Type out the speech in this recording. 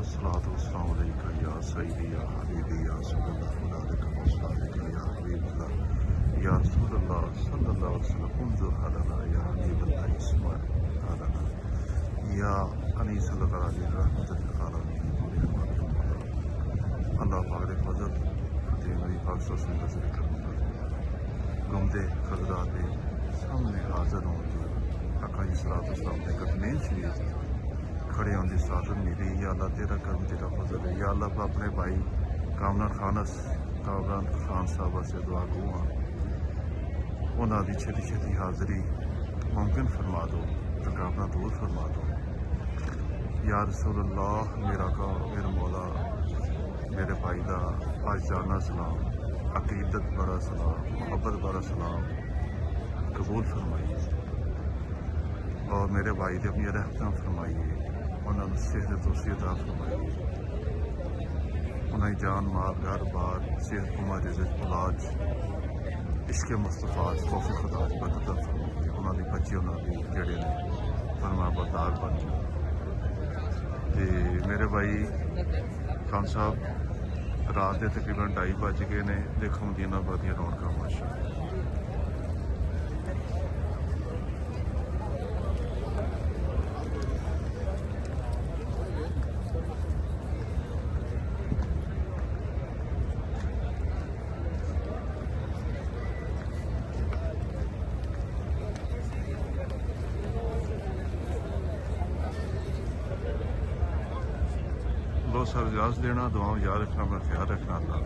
अस्सलातु वस्सलामु अलैका या सय्यदी या हबीबी या सल्लल्लाहु अलैहि वसल्लम या हबीबल्लाह या रसूलल्लाह सल्लल्लाहु अलैहि वसल्लम उन्जुर हलना या हबीबल्लाह इस्मा हलना या अनीस अलगराजी रहमतुल आलमीन अल्लाह पाक दे फजल ते नबी पाक सल्लल्लाहु अलैहि वसल्लम गुमदे खजरा दे सामने हाजिर हों आका जी सलात वस्सलाम दे कदमैन शरीफ खड़े होने की सादत मिली। या अल्लाह तेरा करम तेरा फजल है। या अल्लाह अपने भाई कामरान खान साहब से दुआ गो हाँ उन्होंने छेती छेती हाज़री मुमकिन फरमा दो, रुकावट दूर फरमा दो। या रसूलल्लाह मेरा का मेरा मौला मेरे भाई का आजाना सलाम अकीदत बड़ा सलाम मोहब्बत बड़ा सलाम कबूल फरमाइए और मेरे भाई ने अपनी रहमत फरमाइए, उन्होंने सेहत तो सेहत फरमाइए, उन्हें जान माल घर बार सेहत कुमार रिज़्क़ औलाद इश्क मुस्तफा तौफीक खुदा बरकत फरमाइए। उन्होंने बच्चे उन्होंने जड़े ने फरमा बरदार बन ते मेरे भाई खान साहब रात के तकरीबन 2:30 बज गए ने। देखो मदीना बादियाँ रौनक माशाअल्लाह। बहुत सारा इजाज़त देना, दुआओं याद रखना, अपना ख्याल रखना। अल्लाह